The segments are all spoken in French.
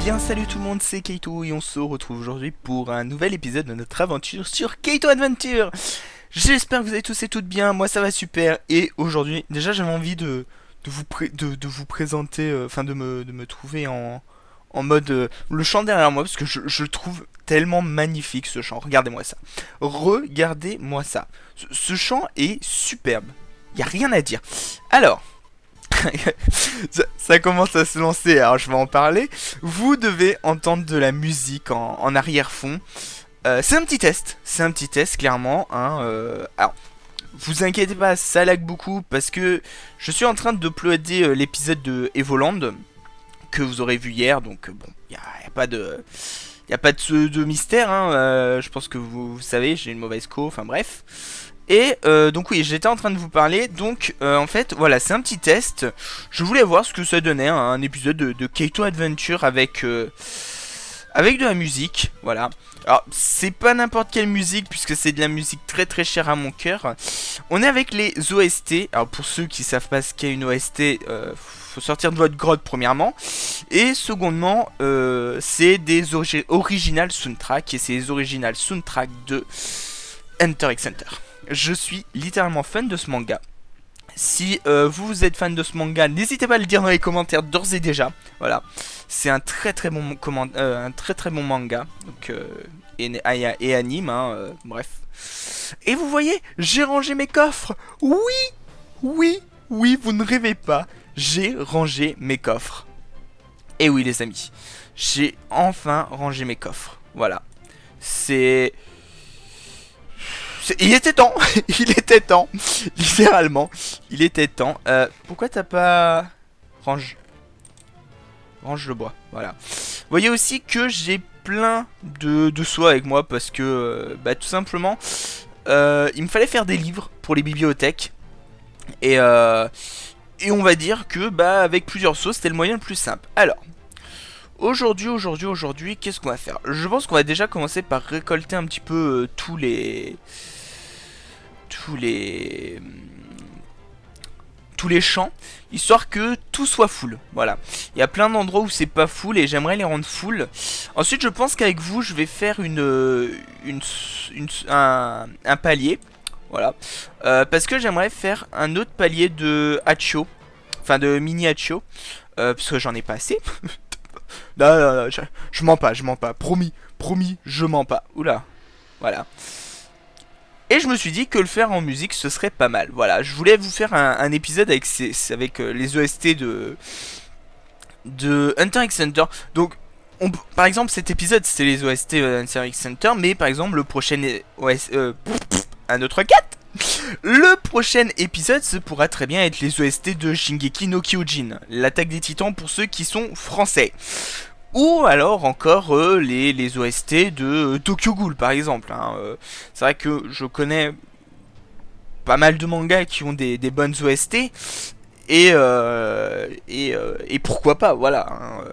bien salut tout le monde, c'est Kaito et on se retrouve aujourd'hui pour un nouvel épisode de notre aventure sur Kaito Adventure. J'espère que vous allez tous et toutes bien, moi ça va super. Et aujourd'hui, déjà j'avais envie de vous présenter, enfin de me trouver en mode le chant derrière moi, parce que je le trouve tellement magnifique ce chant. Regardez-moi ça. Regardez-moi ça. Ce chant est superbe, y a rien à dire. Alors... ça commence à se lancer, alors je vais en parler. Vous devez entendre de la musique en arrière-fond. C'est un petit test clairement. Hein, alors, vous inquiétez pas, ça lag beaucoup parce que je suis en train d'uploader l'épisode de Evoland que vous aurez vu hier. Donc bon, y a pas de... Y a pas de mystère, hein, je pense que vous savez, j'ai une mauvaise co, enfin bref. Et donc oui, j'étais en train de vous parler, donc en fait, voilà, c'est un petit test. Je voulais voir ce que ça donnait, hein, un épisode de Kaito Adventure avec de la musique, voilà. Alors, c'est pas n'importe quelle musique, puisque c'est de la musique très très chère à mon cœur. On est avec les OST, alors pour ceux qui savent pas ce qu'est une OST, faut sortir de votre grotte premièrement. Et secondement, c'est des original soundtracks, et c'est les original soundtracks de Hunter x Hunter. Je suis littéralement fan de ce manga. Si vous êtes fan de ce manga, n'hésitez pas à le dire dans les commentaires d'ores et déjà. Voilà, c'est un très très bon manga. Donc et anime, hein, bref. Et vous voyez, j'ai rangé mes coffres. Oui, oui, oui, vous ne rêvez pas. J'ai rangé mes coffres. Et oui les amis, j'ai enfin rangé mes coffres. Voilà, c'est... Il était temps, il était temps, littéralement, il était temps. Pourquoi t'as pas... Range le bois, voilà. Vous voyez aussi que j'ai plein de soie avec moi parce que, bah tout simplement, il me fallait faire des livres pour les bibliothèques. Et on va dire que, bah avec plusieurs sauces, c'était le moyen le plus simple. Alors... Aujourd'hui, qu'est-ce qu'on va faire? Je pense qu'on va déjà commencer par récolter un petit peu tous les champs, histoire que tout soit full. Voilà. Il y a plein d'endroits où c'est pas full et j'aimerais les rendre full. Ensuite, je pense qu'avec vous, je vais faire un palier. Voilà. Parce que j'aimerais faire un autre palier de Hachio. Enfin, de mini Hachio. Parce que j'en ai pas assez. Non, je mens pas, promis, je mens pas. Oula, voilà. Et je me suis dit que le faire en musique, ce serait pas mal. Voilà, je voulais vous faire un épisode avec, les OST de Hunter x Hunter. Donc, par exemple, cet épisode, c'est les OST Hunter x Hunter, mais par exemple, le prochain OST... un autre 4. Le prochain épisode, ce pourra très bien être les OST de Shingeki no Kyojin, l'attaque des titans pour ceux qui sont français. Ou alors encore les OST de Tokyo Ghoul par exemple. Hein. C'est vrai que je connais pas mal de mangas qui ont des bonnes OST. Et pourquoi pas, voilà. Hein.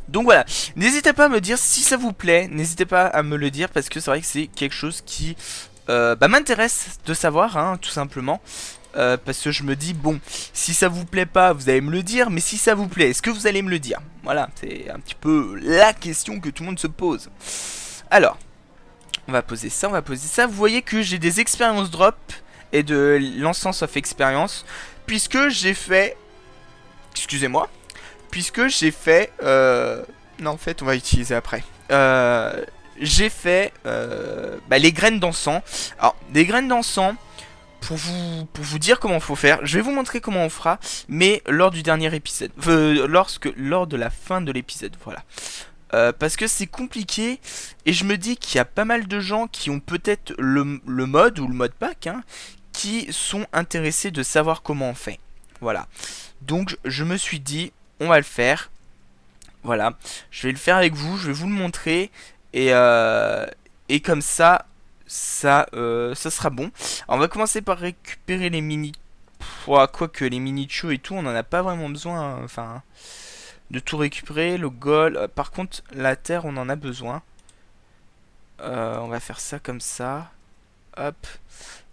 Donc voilà, n'hésitez pas à me dire si ça vous plaît, n'hésitez pas à me le dire parce que c'est vrai que c'est quelque chose qui m'intéresse de savoir, hein, tout simplement. Parce que je me dis, bon, si ça vous plaît pas, vous allez me le dire, mais si ça vous plaît, est-ce que vous allez me le dire? Voilà, c'est un petit peu la question que tout le monde se pose. Alors, on va poser ça, Vous voyez que j'ai des expériences drop et de l'encens of expérience, puisque j'ai fait... Excusez-moi. Puisque j'ai fait... Non, en fait, on va utiliser après. J'ai fait les graines d'encens. Alors, des graines d'encens... Pour vous dire comment faut faire, je vais vous montrer comment on fera, mais lors du dernier épisode, lors de la fin de l'épisode, voilà. Parce que c'est compliqué, et je me dis qu'il y a pas mal de gens qui ont peut-être le mode, ou le mode pack, hein, qui sont intéressés de savoir comment on fait. Voilà. Donc je me suis dit, on va le faire. Voilà. Je vais le faire avec vous, je vais vous le montrer, et comme ça... ça sera bon. Alors, on va commencer par récupérer les mini... Quoique les mini chou et tout, on en a pas vraiment besoin. Enfin, de tout récupérer. Le gold. Par contre, la terre, on en a besoin. On va faire ça comme ça. Hop.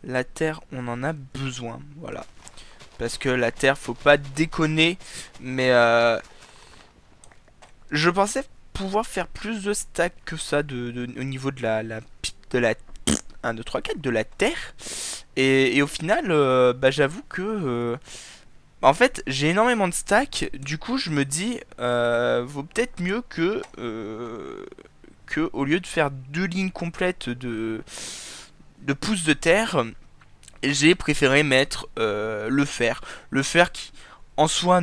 La terre, on en a besoin. Voilà. Parce que la terre, faut pas déconner. Mais je pensais pouvoir faire plus de stacks que ça au niveau de la 1, 2, 3, 4 de la terre. Et au final, bah, j'avoue que en fait, j'ai énormément de stacks. Du coup, je me dis, vaut peut-être mieux que au lieu de faire 2 lignes complètes de pouces de terre, j'ai préféré mettre le fer. Le fer qui, en soi,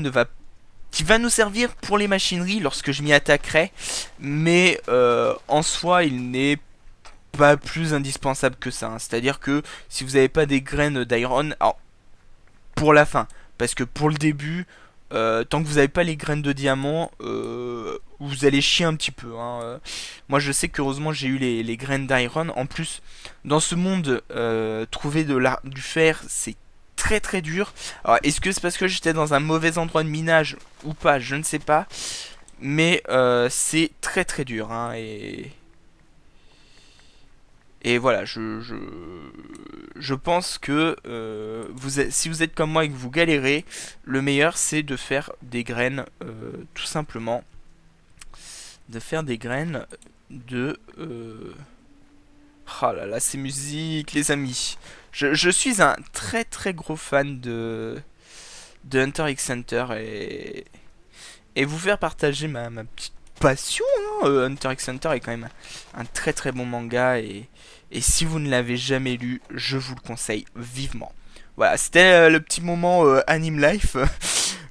qui va nous servir pour les machineries lorsque je m'y attaquerai, mais en soi, il n'est pas plus indispensable que ça, hein. C'est-à-dire que si vous n'avez pas des graines d'iron, alors pour la fin, parce que pour le début, tant que vous n'avez pas les graines de diamant, vous allez chier un petit peu, hein. Moi je sais qu'heureusement j'ai eu les graines d'iron. En plus, dans ce monde, trouver du fer, c'est très très dur. Alors est-ce que c'est parce que j'étais dans un mauvais endroit de minage ou pas, je ne sais pas. Mais c'est très très dur, hein, et voilà, je pense que si vous êtes comme moi et que vous galérez, le meilleur c'est de faire des graines, tout simplement. De faire des graines de... Oh là là, ces musiques, les amis. Je suis un très très gros fan de Hunter x Hunter et vous faire partager ma petite passion, hein. Hunter x Hunter est quand même un très très bon manga et si vous ne l'avez jamais lu, je vous le conseille vivement. Voilà, c'était le petit moment Anime Life.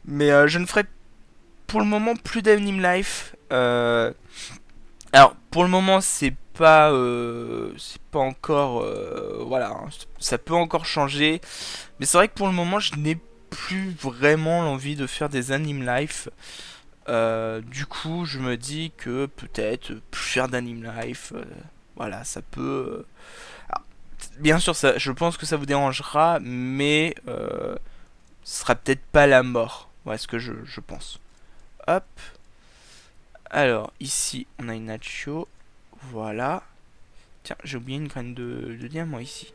Mais je ne ferai pour le moment plus d'Anime Life. Alors, pour le moment, c'est pas encore, voilà, hein, ça peut encore changer. Mais c'est vrai que pour le moment, je n'ai plus vraiment l'envie de faire des Anime Life. Du coup, je me dis que peut-être plus faire d'Anime Life, voilà, ça peut. Alors, bien sûr, je pense que ça vous dérangera, mais ce sera peut-être pas la mort. Voilà ce que je pense. Hop. Alors, ici, on a une Nacho. Voilà. Tiens, j'ai oublié une graine de diamant ici.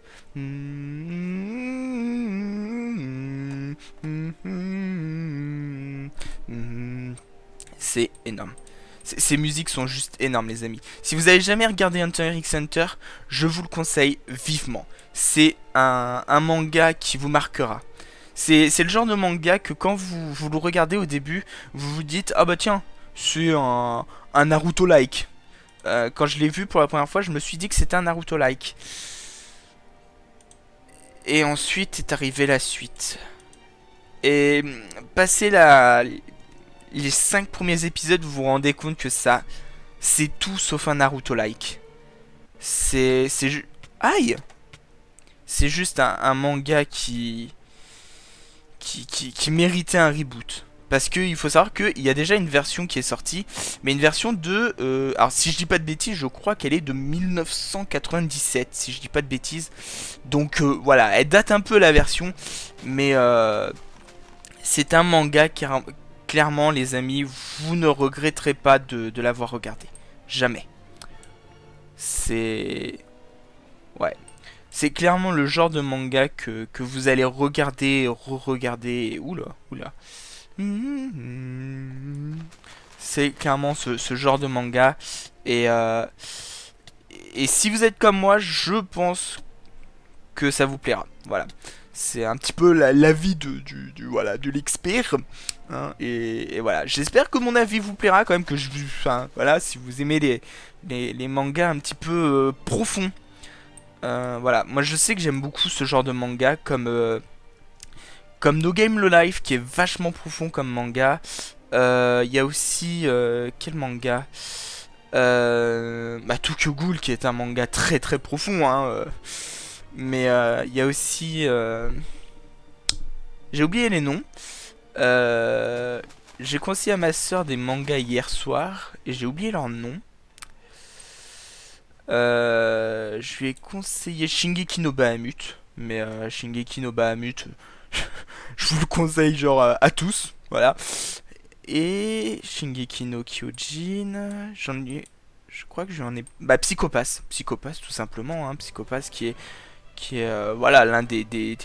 C'est énorme. Ces musiques sont juste énormes, les amis. Si vous avez jamais regardé Hunter x Hunter, je vous le conseille vivement. C'est un manga qui vous marquera. C'est le genre de manga que quand vous le regardez au début, vous vous dites, ah bah tiens, c'est un Naruto-like. Quand je l'ai vu pour la première fois, je me suis dit que c'était un Naruto-like. Et ensuite est arrivée la suite. Et passé les 5 premiers épisodes, vous vous rendez compte que ça, c'est tout sauf un Naruto-like. Aïe. C'est juste un manga qui méritait un reboot. Parce qu'il faut savoir qu'il y a déjà une version qui est sortie, mais une version de... alors si je dis pas de bêtises, je crois qu'elle est de 1997, si je dis pas de bêtises. Donc voilà, elle date un peu la version, mais c'est un manga qui... Clairement les amis, vous ne regretterez pas de l'avoir regardé. Jamais. C'est... Ouais. C'est clairement le genre de manga que vous allez regarder, re-regarder... Oula, oula. C'est clairement ce genre de manga. Et, et si vous êtes comme moi, je pense que ça vous plaira. Voilà. C'est un petit peu l'avis voilà, de l'expert. Hein, et voilà. J'espère que mon avis vous plaira quand même. Enfin, voilà, si vous aimez les mangas un petit peu profonds. Voilà. Moi, je sais que j'aime beaucoup ce genre de manga comme No Game No Life qui est vachement profond comme manga. Il y a aussi quel manga Tokyo Ghoul qui est un manga très très profond, hein, mais il y a aussi j'ai oublié les noms. J'ai conseillé à ma soeur des mangas hier soir et j'ai oublié leur nom. Je lui ai conseillé Shingeki no Bahamut, mais Shingeki no Bahamut je vous le conseille genre à tous, voilà. Et Shingeki no Kyojin, je crois que j'en ai... Bah Psychopass, tout simplement, hein, Psychopass qui est voilà, l'un des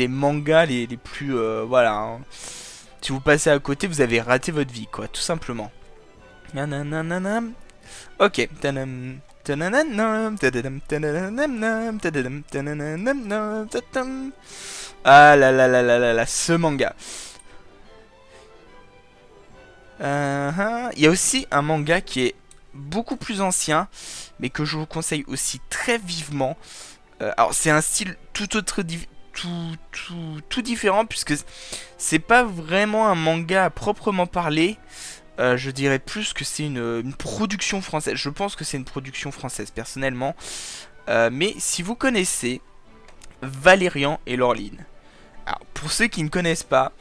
mangas les plus... voilà, hein. Si vous passez à côté, vous avez raté votre vie, quoi, tout simplement. Nanananam. Ok. Tadam, tadadam, tadadam, tadadam, tadadam, tadadam, tadadam. Ah là là là là là là, ce manga. Il y a aussi un manga qui est beaucoup plus ancien, mais que je vous conseille aussi très vivement. Alors c'est un style tout autre, tout différent, puisque c'est pas vraiment un manga à proprement parler. Je dirais plus que c'est une production française. Je pense que c'est une production française personnellement. Mais si vous connaissez Valérian et Laureline. Alors pour ceux qui ne connaissent pas,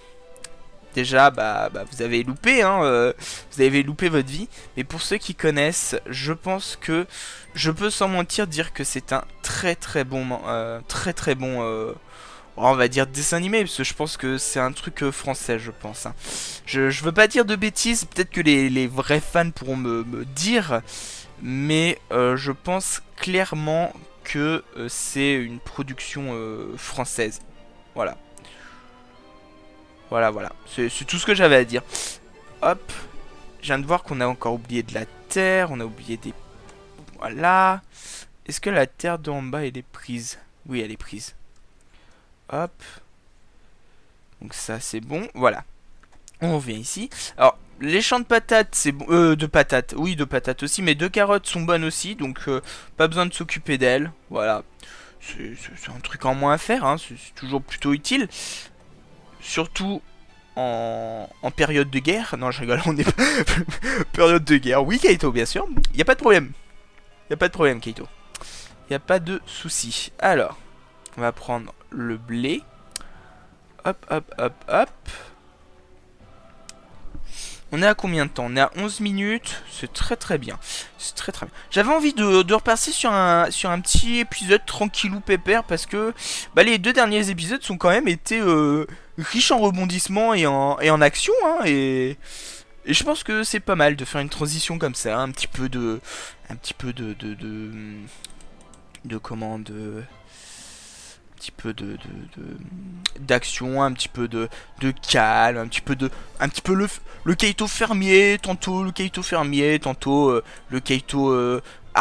déjà vous avez loupé, hein, vous avez loupé votre vie. Mais pour ceux qui connaissent, je pense que je peux sans mentir dire que c'est un très très bon, on va dire dessin animé, parce que je pense que c'est un truc français, je pense. Hein. Je veux pas dire de bêtises, peut-être que les vrais fans pourront me dire, mais je pense clairement que c'est une production française. Voilà. Voilà. C'est tout ce que j'avais à dire. Hop. Je viens de voir qu'on a encore oublié de la terre, on a oublié des... Voilà. Est-ce que la terre d'en bas, elle est prise? Oui, elle est prise. Hop. Donc ça c'est bon. Voilà. On revient ici. Alors les champs de patates c'est bon. De patates. Oui de patates aussi. Mais de carottes sont bonnes aussi. Donc pas besoin de s'occuper d'elles. Voilà. C'est un truc en moins à faire. Hein. C'est toujours plutôt utile. Surtout en période de guerre. Non je rigole. On est pas... période de guerre. Oui Kaito bien sûr. Y a pas de problème. Y a pas de problème Kaito. Y a pas de souci. Alors. On va prendre le blé. Hop. On est à combien de temps? On est à 11 minutes. C'est très bien. C'est très bien. J'avais envie de repasser sur un petit épisode tranquillou pépère. Parce que les deux derniers épisodes sont quand même été riches en rebondissements et en action. Hein, et je pense que c'est pas mal de faire une transition comme ça. Un petit peu de un petit peu d'action, un petit peu de calme, un petit peu le Kaito fermier, tantôt le Kaito fermier, tantôt le Kaito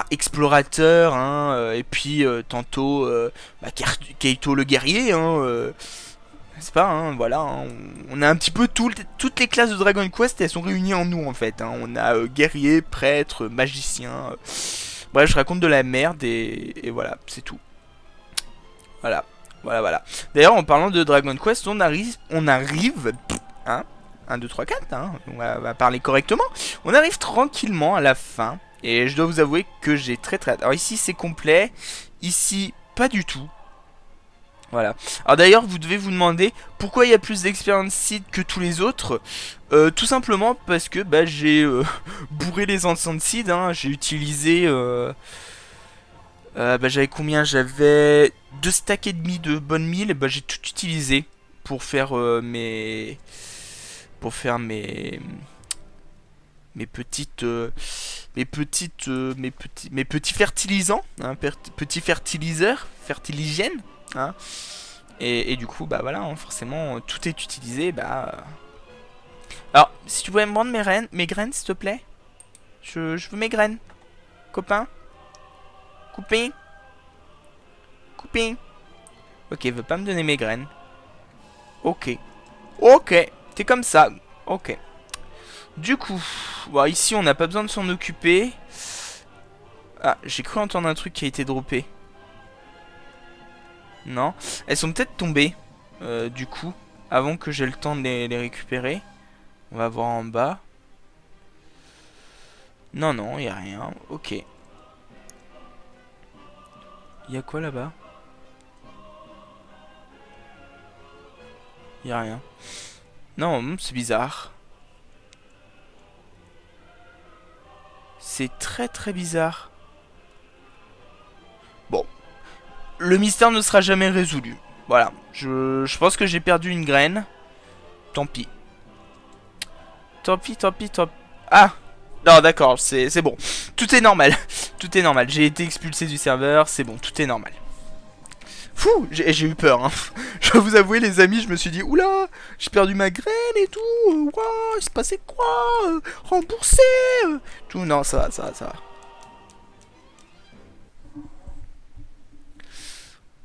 explorateur, hein, et puis tantôt Kaito le guerrier, hein, n'est-ce pas, hein, voilà, hein, on a un petit peu toutes les classes de Dragon Quest, elles sont réunies en nous en fait, hein, on a guerrier, prêtre, magicien, bref je raconte de la merde et voilà, c'est tout. Voilà. D'ailleurs, en parlant de Dragon Quest, on arrive, hein, 1, 2, 3, 4, hein, on va parler correctement. On arrive tranquillement à la fin, et je dois vous avouer que j'ai très hâte. Alors ici, c'est complet, ici, pas du tout. Voilà. Alors d'ailleurs, vous devez vous demander pourquoi il y a plus d'expérience seed que tous les autres. Tout simplement parce que j'ai bourré les encens seed, hein, j'ai utilisé... j'avais combien? J'avais 2 stacks et demi de bonnes mille, et j'ai tout utilisé pour faire mes petits fertilisants, hein, petits fertiligènes, hein. Et du coup voilà, hein, forcément tout est utilisé. Alors si tu pouvais me rendre mes graines s'il te plaît, je veux mes graines, copain. Couping. Ok, il veut pas me donner mes graines. Ok, t'es comme ça. Ok. Du coup, ici on n'a pas besoin de s'en occuper. Ah, j'ai cru entendre un truc qui a été droppé. Non, elles sont peut-être tombées. Du coup, avant que j'ai le temps de les récupérer. On va voir en bas. Non, y a rien. Ok. Y'a quoi là-bas? Y'a rien. Non, c'est bizarre. C'est très bizarre. Bon. Le mystère ne sera jamais résolu. Voilà. Je pense que j'ai perdu une graine. Tant pis. Ah! Non, d'accord, c'est bon. Tout est normal. Tout est normal. J'ai été expulsé du serveur, c'est bon, tout est normal. Fou, j'ai eu peur, hein. Je vais vous avouer, les amis, je me suis dit, oula, j'ai perdu ma graine et tout. Ouah, il se passait quoi? Remboursé tout, non, ça va, ça va, ça va.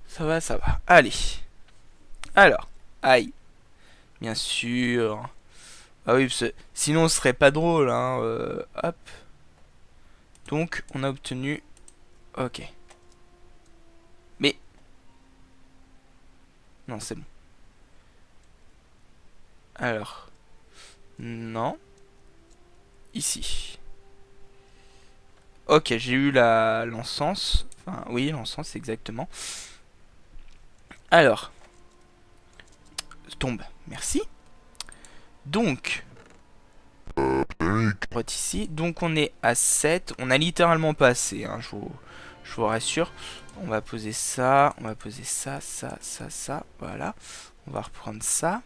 Ça va, ça va. Allez. Alors, aïe. Bien sûr. Ah oui, parce que sinon ce serait pas drôle, hein. Hop. Donc, on a obtenu... Ok. Mais... Non, c'est bon. Alors... Non. Ici. Ok, j'ai eu l'encens. Enfin, oui, l'encens, exactement. Alors... Tombe. Merci. Donc... Ici. Donc on est à 7. On a littéralement pas assez, hein, je vous rassure. On va poser ça, on va poser ça, ça, ça, ça. Voilà. On va reprendre ça.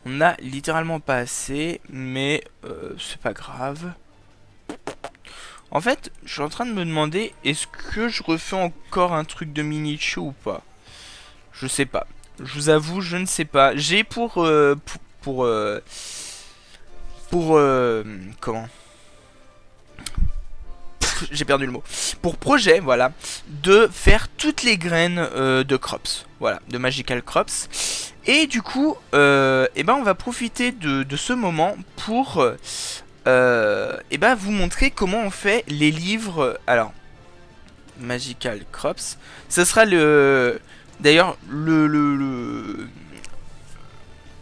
On a littéralement pas assez, mais c'est pas grave. En fait, je suis en train de me demander, est-ce que je refais encore un truc de mini-show ou pas? Je sais pas. Je vous avoue, je ne sais pas. J'ai comment? J'ai perdu le mot. Pour projet, voilà, de faire toutes les graines de crops, voilà, de magical crops. Et du coup, eh ben, on va profiter de ce moment pour eh ben, vous montrer comment on fait les livres. Alors, magical crops, ce sera d'ailleurs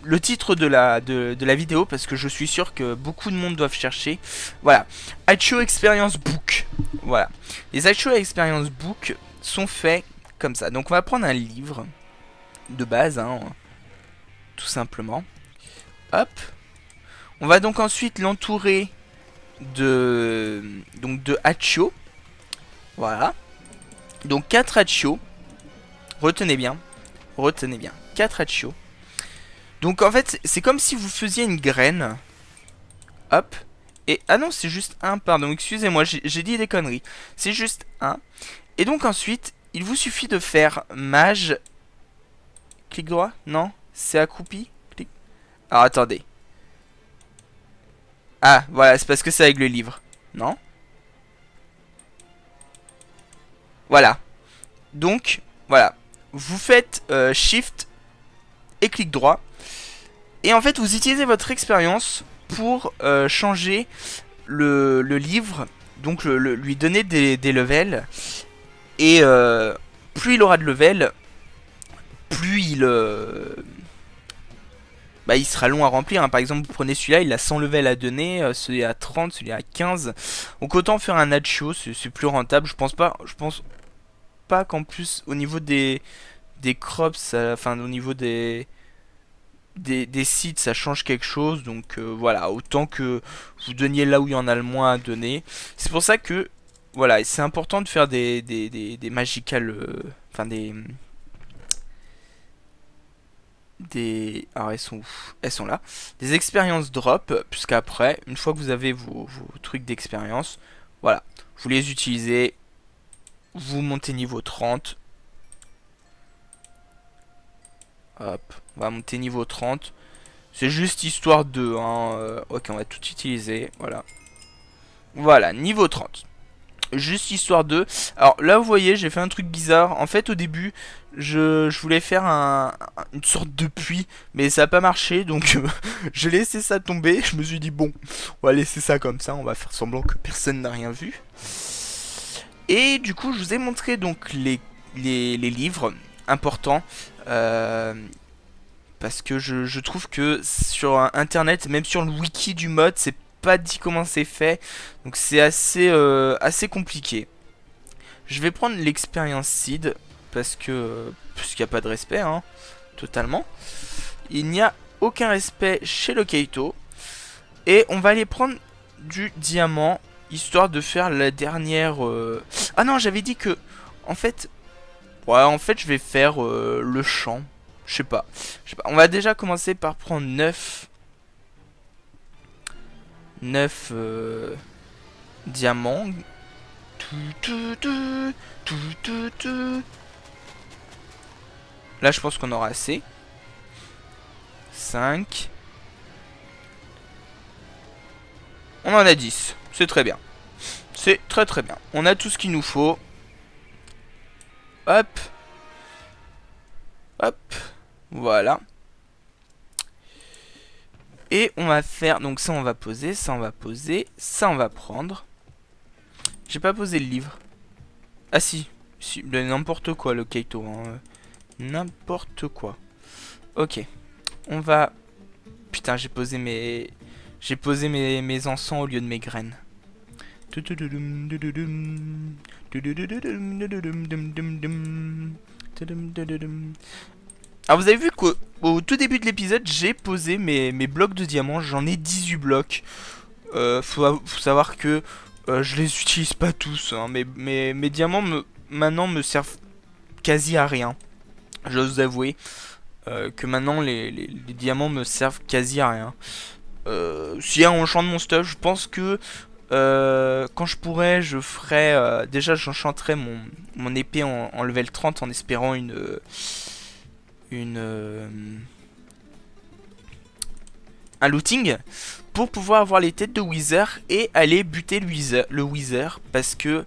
le titre de la vidéo, parce que je suis sûr que beaucoup de monde doivent chercher. Voilà, Hatcho Experience Book. Voilà, les Hatcho Experience Book sont faits comme ça. Donc on va prendre un livre de base, hein, tout simplement. Hop. On va donc ensuite l'entourer de Hatcho. Voilà. Donc 4 Hatcho. Retenez bien. Retenez bien. 4 Hatcho. Donc en fait, c'est comme si vous faisiez une graine. Hop. Et ah non, c'est juste un, pardon, excusez-moi, j'ai dit des conneries. C'est juste un. Et donc ensuite, il vous suffit de faire mage. Clic droit? Non? C'est accroupi? Clic. Alors attendez. Ah, voilà, c'est parce que c'est avec le livre. Non? Voilà. Donc, voilà. Vous faites Shift et clic droit. Et en fait, vous utilisez votre expérience pour changer le livre. Donc, lui donner des levels. Et plus il aura de levels, plus il sera long à remplir, hein. Par exemple, vous prenez celui-là, il a 100 levels à donner, celui à 30, celui à 15. Donc autant faire un Hatcho, c'est plus rentable. Je pense pas qu'en plus, au niveau des crops, enfin au niveau des sites, ça change quelque chose. Donc voilà, autant que vous donniez là où il y en a le moins à donner. C'est pour ça que, voilà, c'est important de faire des magical... Enfin alors elles sont où? Elles sont là. Des expériences drop, puisqu'après, une fois que vous avez vos trucs d'expérience, voilà, vous les utilisez, vous montez niveau 30. Hop, on va monter niveau 30. C'est juste histoire de, hein, ok, on va tout utiliser, voilà. Voilà, niveau 30. Juste histoire de... Alors là, vous voyez, j'ai fait un truc bizarre. En fait, au début, je voulais faire une sorte de puits, mais ça n'a pas marché, donc j'ai laissé ça tomber. Je me suis dit, bon, on va laisser ça comme ça, on va faire semblant que personne n'a rien vu. Et du coup, je vous ai montré donc les livres importants. Parce que je trouve que sur internet, même sur le wiki du mode, c'est pas dit comment c'est fait. Donc c'est assez compliqué. Je vais prendre l'expérience seed. Parce que puisqu'il n'y a pas de respect, hein, totalement. Il n'y a aucun respect chez le Kaito. Et on va aller prendre du diamant. Histoire de faire la dernière... Ah non, j'avais dit que... En fait... Ouais, en fait, je vais faire le champ. Je sais pas. On va déjà commencer par prendre 9 diamants. Là, je pense qu'on aura assez. 5. On en a 10. C'est très bien. C'est très très bien. On a tout ce qu'il nous faut. Hop. Hop. Voilà. Et on va faire... Donc ça, on va poser. Ça, on va poser. Ça, on va prendre. J'ai pas posé le livre. Ah si. N'importe quoi, le Kaito. Hein. N'importe quoi. Ok. On va... Putain, j'ai posé mes... J'ai posé mes encens au lieu de mes graines. Alors vous avez vu qu'au tout début de l'épisode, j'ai posé mes blocs de diamants. J'en ai 18 blocs. Faut savoir que je les utilise pas tous. Hein, mes diamants maintenant me servent quasi à rien. J'ose avouer que maintenant les diamants me servent quasi à rien. Si on enchante mon stuff, je pense que quand je pourrais, je ferais... déjà, j'enchanterais mon épée en level 30 en espérant un looting pour pouvoir avoir les têtes de Wither et aller buter le Wither parce que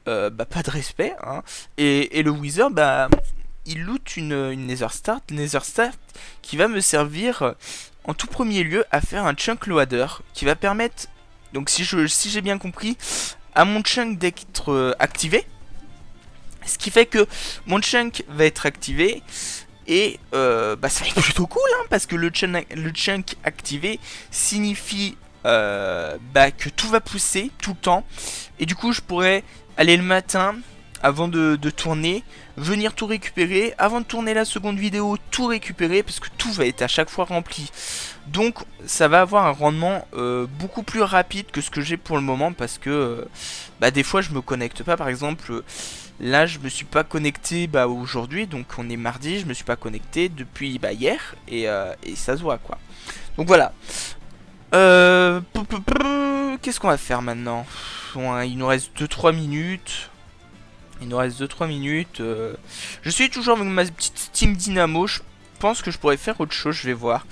bah, pas de respect hein. Et le Wither bah il loot une Nether Start qui va me servir en tout premier lieu à faire un chunk loader qui va permettre, donc si j'ai bien compris, à mon chunk d'être activé, ce qui fait que mon chunk va être activé. Et bah ça va être plutôt cool hein, parce que le chunk activé signifie bah, que tout va pousser tout le temps. Et du coup je pourrais aller le matin avant de tourner, venir tout récupérer, avant de tourner la seconde vidéo, tout récupérer parce que tout va être à chaque fois rempli. Donc ça va avoir un rendement beaucoup plus rapide que ce que j'ai pour le moment parce que bah, des fois je me connecte pas par exemple. Là, je me suis pas connecté bah, aujourd'hui, donc on est mardi, je me suis pas connecté depuis bah, hier, et ça se voit quoi. Donc voilà. Qu'est-ce qu'on va faire maintenant? Bon, il nous reste 2-3 minutes. Il nous reste 2-3 minutes. Je suis toujours avec ma petite Team Dynamo. Je pense que je pourrais faire autre chose, je vais voir.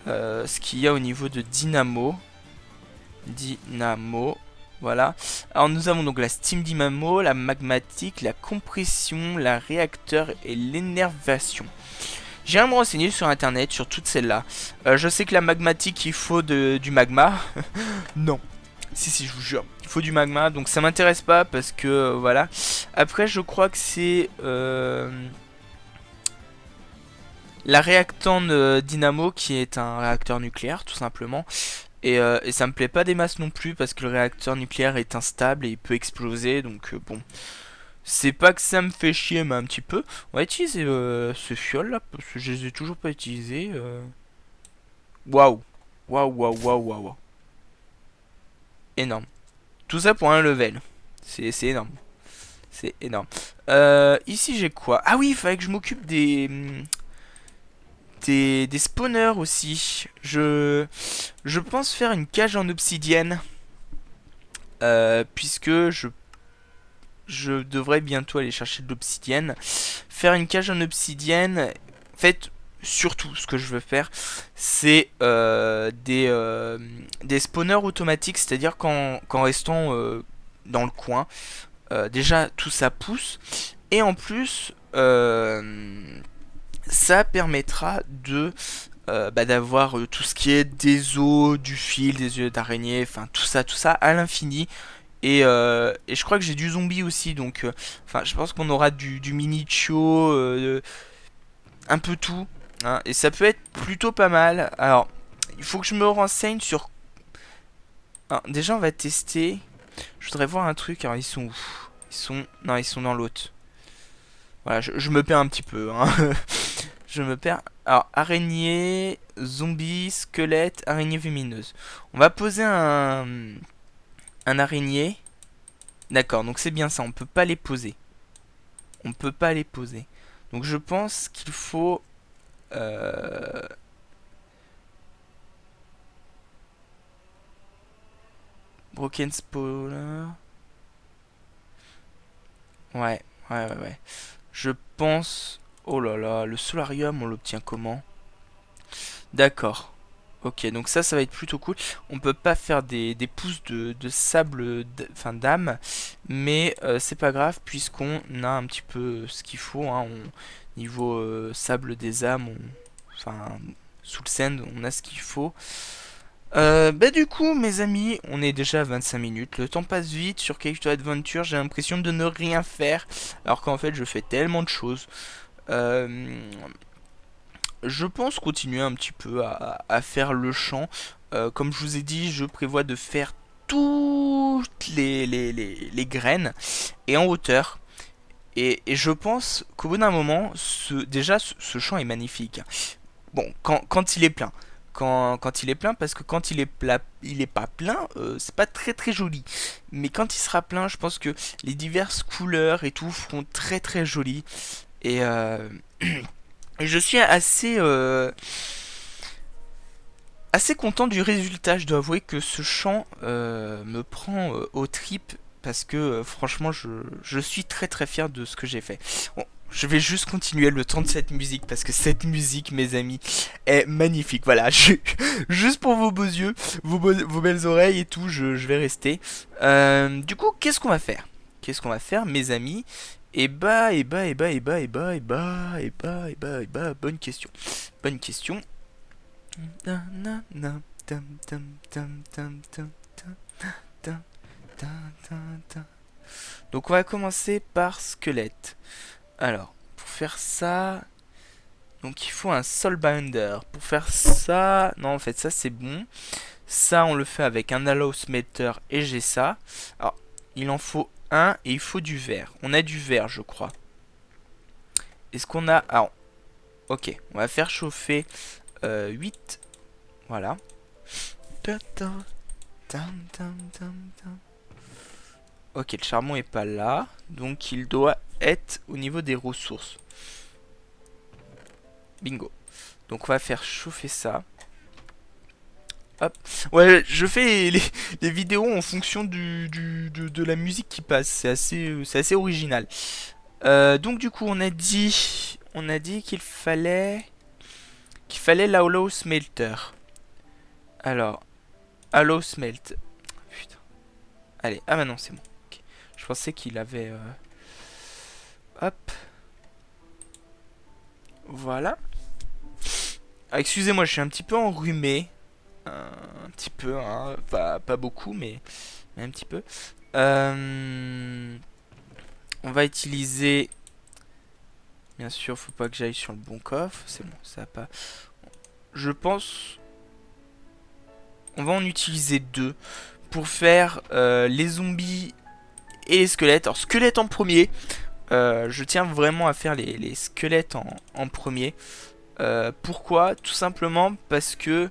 Ce qu'il y a au niveau de Dynamo. Voilà. Alors nous avons donc la Steam Dynamo, la magmatique, la compression, la réacteur et l'énervation. J'ai me renseigner sur internet sur toutes celles-là. Je sais que la magmatique il faut du magma. Non. Si je vous jure. Il faut du magma. Donc ça m'intéresse pas parce que voilà. Après je crois que c'est la réactante Dynamo qui est un réacteur nucléaire tout simplement. Et ça me plaît pas des masses non plus parce que le réacteur nucléaire est instable et il peut exploser. Donc bon, c'est pas que ça me fait chier mais un petit peu. On va utiliser ce fiole là parce que je les ai toujours pas utilisés. Waouh. Waouh. Énorme. Tout ça pour un level. C'est énorme. C'est énorme. Ici j'ai quoi? Ah oui, il fallait que je m'occupe des spawners aussi. Je pense faire une cage en obsidienne. Puisque je devrais bientôt aller chercher de l'obsidienne. Faire une cage en obsidienne. En fait, surtout, ce que je veux faire, c'est des spawners automatiques. C'est-à-dire qu'en restant dans le coin, déjà tout ça pousse. Et en plus, ça permettra de bah, d'avoir tout ce qui est des os, du fil, des yeux d'araignée, enfin tout ça à l'infini. Et je crois que j'ai du zombie aussi, donc enfin je pense qu'on aura du mini-chio, un peu tout, hein, et ça peut être plutôt pas mal. Alors, il faut que je me renseigne sur... Alors, déjà on va tester, je voudrais voir un truc, alors ils sont où? Non, ils sont dans l'autre. Voilà, je me perds un petit peu, hein. Je me perds. Alors, araignée, zombie, squelette, araignée lumineuse. On va poser un araignée. D'accord, donc c'est bien ça, on peut pas les poser. On peut pas les poser. Donc je pense qu'il faut... Broken spawner. Ouais. Je pense... Oh là là, le solarium, on l'obtient comment? D'accord. Ok, donc ça va être plutôt cool. On peut pas faire des pousses de sable, enfin d'âme, mais c'est pas grave puisqu'on a un petit peu ce qu'il faut. Hein, niveau sable des âmes, enfin sous le sand, on a ce qu'il faut. Bah du coup, mes amis, on est déjà à 25 minutes. Le temps passe vite sur Cave to Adventure. J'ai l'impression de ne rien faire, alors qu'en fait, je fais tellement de choses. Euh, je pense continuer un petit peu à faire le champ. Comme je vous ai dit, je prévois de faire toutes les graines et en hauteur. Et je pense qu'au bout d'un moment, déjà ce champ est magnifique. Bon, quand il est plein. Quand il est plein, parce que quand il est plat, il est pas plein, c'est pas très très joli. Mais quand il sera plein, je pense que les diverses couleurs et tout feront très très joli. Et, et je suis assez content du résultat. Je dois avouer que ce chant me prend aux tripes parce que franchement, je suis très très fier de ce que j'ai fait. Bon, je vais juste continuer le temps de cette musique parce que cette musique, mes amis, est magnifique. Voilà, juste pour vos beaux yeux, vos belles oreilles et tout, je vais rester. Du coup, qu'est-ce qu'on va faire? Qu'est-ce qu'on va faire, mes amis? Bonne question. Bonne question. Donc on va commencer par squelette. Alors, pour faire ça, donc il faut un soulbinder. Pour faire ça, non en fait ça c'est bon. Ça on le fait avec un alloy smelter et j'ai ça. Alors, il en faut un et il faut du verre. On a du verre je crois. Est-ce qu'on a... Alors, ok, on va faire chauffer 8. Voilà. Ok, le charbon est pas là. Donc il doit être au niveau des ressources. Bingo. Donc on va faire chauffer ça. Hop. Ouais, je fais les vidéos en fonction de la musique qui passe. C'est assez original. Donc du coup on a dit qu'il fallait la hollow smelter. Alors, hollow smelt. Putain. Allez, ah bah non c'est bon. Okay. Je pensais qu'il avait... Hop. Voilà. Ah, excusez-moi, je suis un petit peu enrhumé. Un petit peu, hein. Pas beaucoup, mais un petit peu. On va utiliser... Bien sûr, faut pas que j'aille sur le bon coffre. C'est bon, ça va pas... Je pense... On va en utiliser deux pour faire les zombies et les squelettes. Alors, squelettes en premier. Je tiens vraiment à faire les squelettes en premier. Pourquoi? Tout simplement parce que,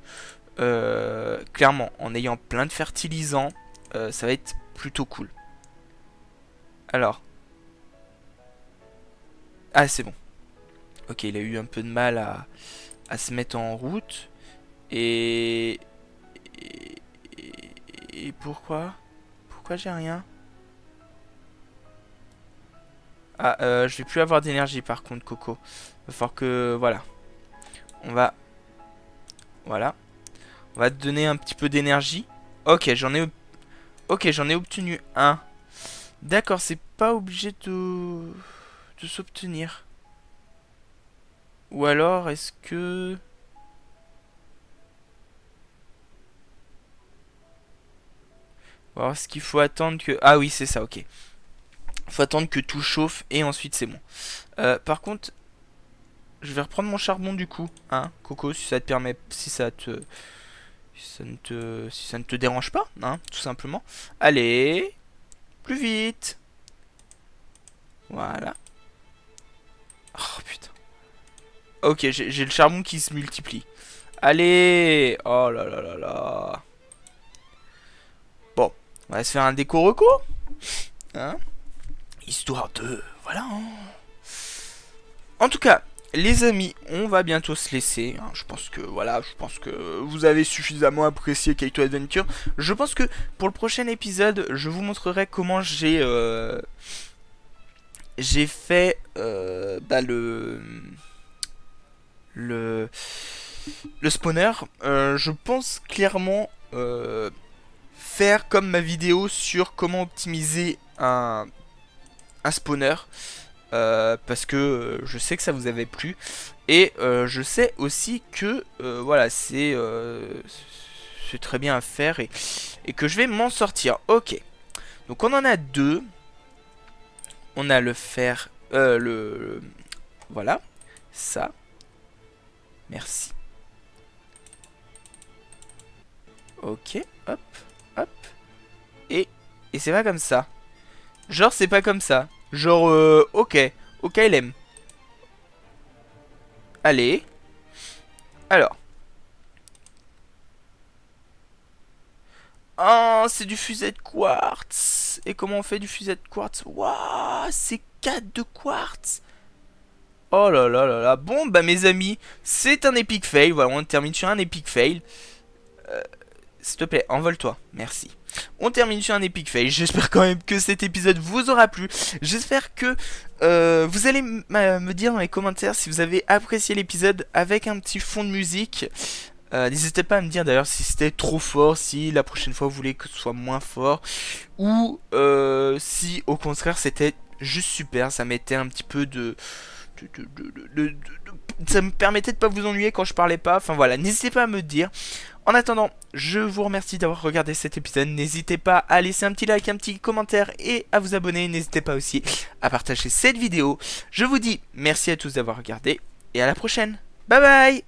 clairement, en ayant plein de fertilisants, ça va être plutôt cool. Alors. Ah, c'est bon. Ok, il a eu un peu de mal à se mettre en route. Et... Et pourquoi? Pourquoi j'ai rien? Ah, je vais plus avoir d'énergie par contre, Coco. Va falloir que... Voilà. On va... Voilà. On va te donner un petit peu d'énergie. Ok, j'en ai obtenu un. D'accord, c'est pas obligé de s'obtenir. Ou alors, est-ce que... Ou alors, est-ce qu'il faut attendre que... Ah oui, c'est ça, ok. Faut attendre que tout chauffe et ensuite c'est bon. Par contre, je vais reprendre mon charbon du coup, hein, Coco, si ça te permet, si ça ne te dérange pas, hein, tout simplement. Allez, plus vite. Voilà. Oh putain. Ok, j'ai le charbon qui se multiplie. Allez. Oh là là là là. Bon, on va se faire un déco reco, hein, histoire de... Voilà, hein. En tout cas, les amis, on va bientôt se laisser. Hein. Je pense que vous avez suffisamment apprécié Kaito Adventure. Je pense que pour le prochain épisode, je vous montrerai comment j'ai j'ai fait bah, le, le spawner. Je pense clairement faire comme ma vidéo sur comment optimiser un spawner. Parce que je sais que ça vous avait plu. Et je sais aussi que voilà, c'est très bien à faire et que je vais m'en sortir. Ok. Donc on en a deux. On a le fer. Voilà. Ça. Merci. Ok. Hop. Hop. Et c'est pas comme ça. Genre c'est pas comme ça. Genre ok. Ok il aime. Allez. Alors. Oh, c'est du fuset de quartz. Et comment on fait du fuset de quartz? Waouh, c'est 4 de quartz. Oh là là là là. Bon, bah mes amis, c'est un epic fail. Voilà, on termine sur un epic fail. S'il te plaît, envole-toi. Merci. On termine sur un epic fail. J'espère quand même que cet épisode vous aura plu. J'espère que vous allez me dire dans les commentaires si vous avez apprécié l'épisode avec un petit fond de musique. N'hésitez pas à me dire d'ailleurs si c'était trop fort, si la prochaine fois vous voulez que ce soit moins fort, ou si au contraire c'était juste super, ça mettait un petit peu ça me permettait de pas vous ennuyer quand je parlais pas, enfin voilà, n'hésitez pas à me dire. En attendant, je vous remercie d'avoir regardé cet épisode, n'hésitez pas à laisser un petit like, un petit commentaire et à vous abonner, n'hésitez pas aussi à partager cette vidéo. Je vous dis merci à tous d'avoir regardé et à la prochaine, bye bye.